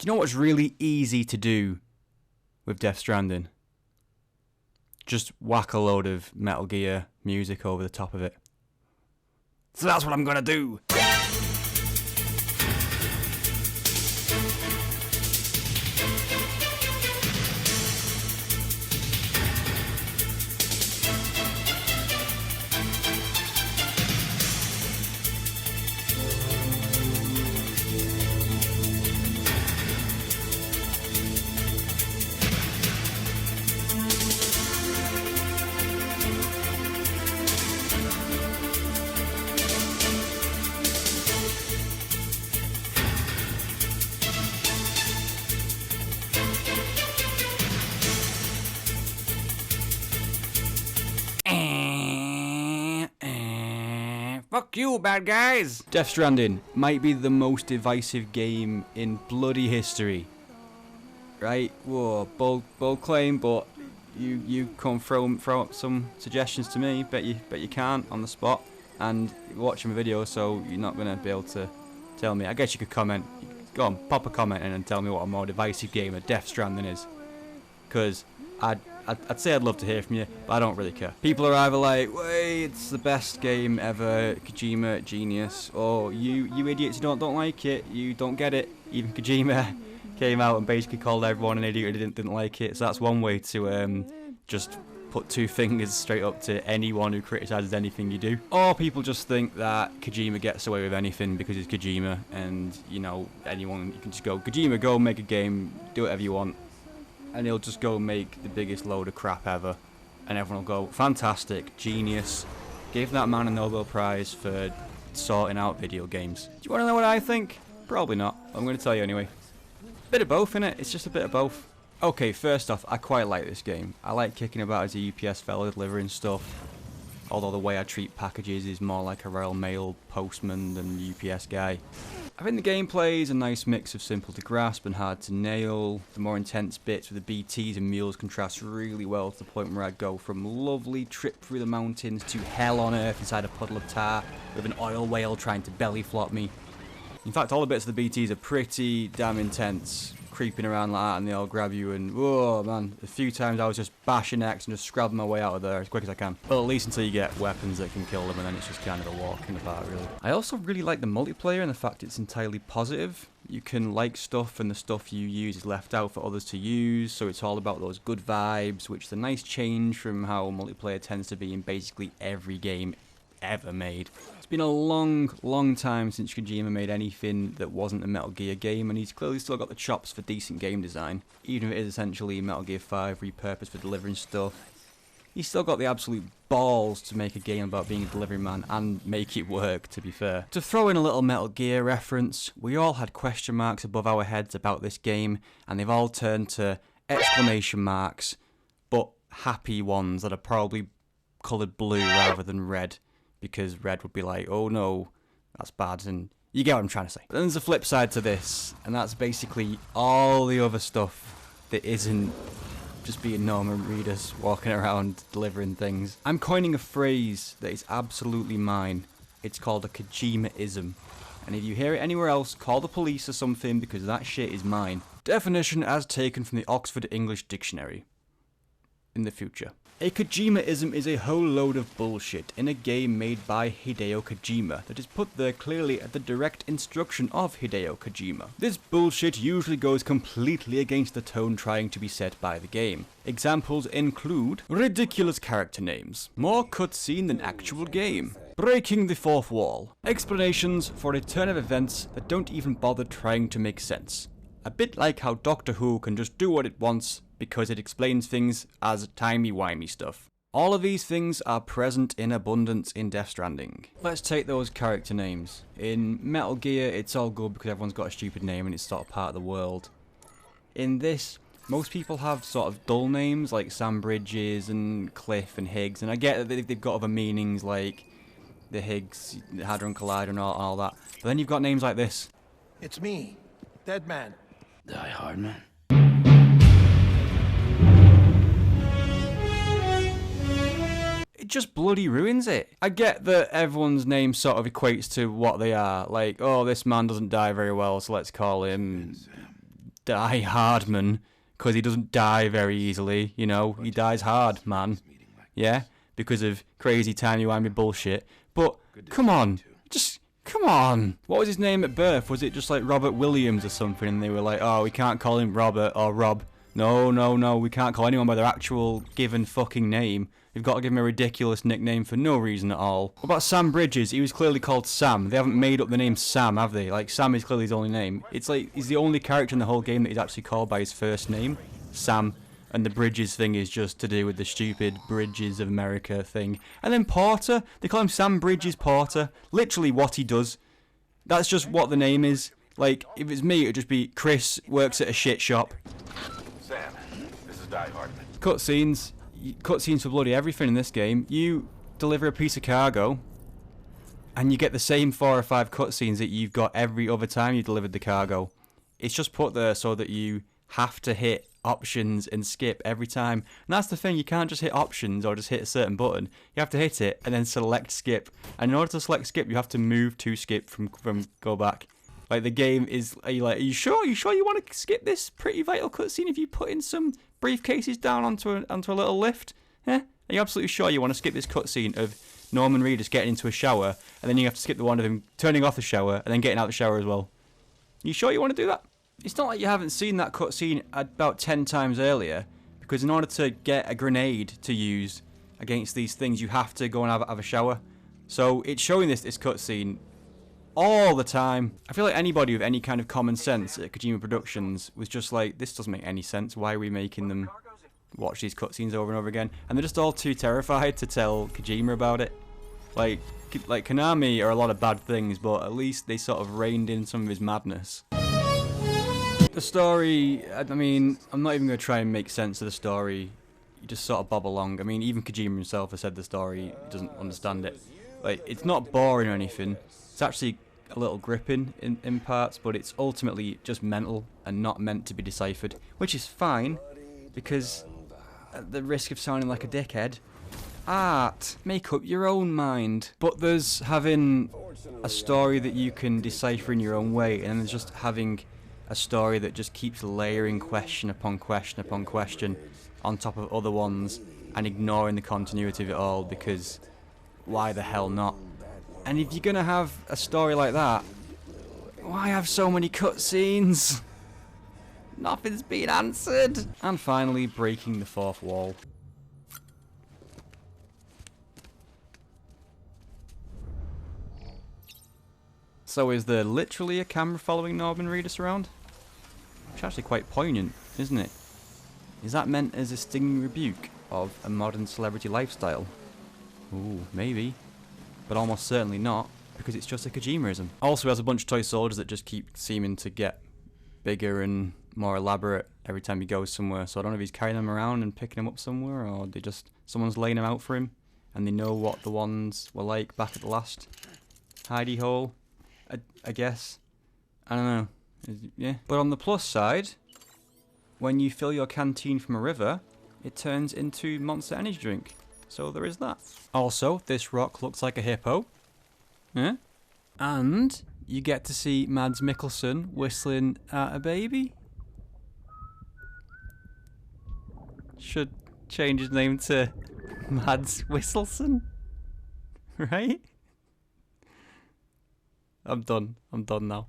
you know what's really easy to do with Death Stranding? Just whack a load of Metal Gear music over the top of it. So that's what I'm gonna do! Fuck you, bad guys! Death Stranding might be the most divisive game in bloody history. Right? Whoa, bold claim, but you come throw up some suggestions to me. Bet you can't on the spot. And you're watching my video, so you're not gonna be able to tell me. I guess you could comment. Go on, pop a comment in and tell me what a more divisive game of Death Stranding is. Because I'd say I'd love to hear from you, but I don't really care. People are either like, wait, it's the best game ever, Kojima, genius, or you idiots who don't like it, you don't get it. Even Kojima came out and basically called everyone an idiot who didn't like it, so that's one way to just put two fingers straight up to anyone who criticises anything you do. Or people just think that Kojima gets away with anything because he's Kojima, and, you know, anyone, you can just go, Kojima, go make a game, do whatever you want. And he'll just go make the biggest load of crap ever. And everyone will go, fantastic, genius. Gave that man a Nobel Prize for sorting out video games. Do you want to know what I think? Probably not. I'm going to tell you anyway. Bit of both, innit? It's just a bit of both. Okay, first off, I quite like this game. I like kicking about as a UPS fella delivering stuff. Although the way I treat packages is more like a Royal Mail postman than UPS guy. I think the gameplay is a nice mix of simple to grasp and hard to nail. The more intense bits with the BTs and mules contrast really well to the point where I go from lovely trip through the mountains to hell on earth inside a puddle of tar with an oil whale trying to belly flop me. In fact, all the bits of the BTs are pretty damn intense. Creeping around like that and they all grab you and whoa man, a few times I was just bashing X and just scrubbing my way out of there as quick as I can. Well, at least until you get weapons that can kill them, and then it's just kind of a walk in the park really. I also really like the multiplayer and the fact it's entirely positive. You can like stuff and the stuff you use is left out for others to use, so it's all about those good vibes, which is a nice change from how multiplayer tends to be in basically every game ever made. It's been a long time since Kojima made anything that wasn't a Metal Gear game, and he's clearly still got the chops for decent game design. Even if it is essentially Metal Gear 5 repurposed for delivering stuff, he's still got the absolute balls to make a game about being a delivery man and make it work, to be fair. To throw in a little Metal Gear reference, we all had question marks above our heads about this game, and they've all turned to exclamation marks, but happy ones that are probably coloured blue rather than red. Because red would be like, oh no, that's bad, and you get what I'm trying to say. But then there's a flip side to this, and that's basically all the other stuff that isn't just being normal readers walking around delivering things. I'm coining a phrase that is absolutely mine. It's called a Kojima-ism. And if you hear it anywhere else, call the police or something, because that shit is mine. Definition as taken from the Oxford English Dictionary. In the future. A Kojima-ism is a whole load of bullshit in a game made by Hideo Kojima that is put there clearly at the direct instruction of Hideo Kojima. This bullshit usually goes completely against the tone trying to be set by the game. Examples include ridiculous character names, more cutscene than actual game, breaking the fourth wall, explanations for a turn of events that don't even bother trying to make sense. A bit like how Doctor Who can just do what it wants because it explains things as timey-wimey stuff. All of these things are present in abundance in Death Stranding. Let's take those character names. In Metal Gear, it's all good because everyone's got a stupid name and it's sort of part of the world. In this, most people have sort of dull names like Sam Bridges and Cliff and Higgs, and I get that they've got other meanings like the Higgs, the Hadron Collider and all that, but then you've got names like this. It's me, Dead Man. Die Hard Man. It just bloody ruins it. I get that everyone's name sort of equates to what they are. Like, oh, this man doesn't die very well, so let's call him Die Hardman, because he doesn't die very easily, you know. He dies hard, man. Yeah, because of crazy timey-wimey bullshit. But, come on, just, come on. What was his name at birth? Was it just like Robert Williams or something? And they were like, oh, we can't call him Robert or Rob. No, no, no, we can't call anyone by their actual given fucking name. We've got to give him a ridiculous nickname for no reason at all. What about Sam Bridges? He was clearly called Sam. They haven't made up the name Sam, have they? Like, Sam is clearly his only name. It's like, he's the only character in the whole game that he's actually called by his first name, Sam. And the Bridges thing is just to do with the stupid Bridges of America thing. And then Porter, they call him Sam Bridges Porter. Literally what he does. That's just what the name is. Like, if it's me, it would just be Chris works at a shit shop. Sam, this is Die Hardman. Cutscenes for bloody everything in this game. You deliver a piece of cargo, and you get the same 4 or 5 cutscenes that you've got every other time you delivered the cargo. It's just put there so that you have to hit options and skip every time. And that's the thing, you can't just hit options or just hit a certain button. You have to hit it and then select skip. And in order to select skip, you have to move to skip from go back. Like, the game is, are you sure you want to skip this pretty vital cutscene if you put in some briefcases down onto a little lift? Yeah? Are you absolutely sure you want to skip this cutscene of Norman Reedus getting into a shower, and then you have to skip the one of him turning off the shower and then getting out the shower as well? You sure you want to do that? It's not like you haven't seen that cutscene about 10 times earlier, because in order to get a grenade to use against these things, you have to go and have a shower. So it's showing this cutscene all the time. I feel like anybody with any kind of common sense at Kojima Productions was just like, this doesn't make any sense. Why are we making them watch these cutscenes over and over again? And they're just all too terrified to tell Kojima about it. Like Konami are a lot of bad things, but at least they sort of reined in some of his madness. The story, I mean, I'm not even going to try and make sense of the story. You just sort of bob along. I mean, even Kojima himself has said the story, he doesn't understand it. Like, it's not boring or anything. It's actually a little gripping in parts, but it's ultimately just mental and not meant to be deciphered, which is fine, because at the risk of sounding like a dickhead, art, make up your own mind. But there's having a story that you can decipher in your own way, and there's just having a story that just keeps layering question upon question upon question on top of other ones and ignoring the continuity of it all, because why the hell not? And if you're gonna have a story like that, why have so many cutscenes? Nothing's been answered. And finally, breaking the fourth wall. So is there literally a camera following Norman Reedus around? It's actually quite poignant, isn't it? Is that meant as a stinging rebuke of a modern celebrity lifestyle? Ooh, maybe. But almost certainly not, because it's just a Kojimaism. Also, he has a bunch of toy soldiers that just keep seeming to get bigger and more elaborate every time he goes somewhere. So I don't know if he's carrying them around and picking them up somewhere, or they just, someone's laying them out for him, and they know what the ones were like back at the last hidey hole, I guess. I don't know. Yeah. But on the plus side, when you fill your canteen from a river, it turns into Monster Energy drink. So there is that. Also, this rock looks like a hippo. Yeah? And you get to see Mads Mikkelsen whistling at a baby. Should change his name to Mads Whistleson. Right? I'm done now.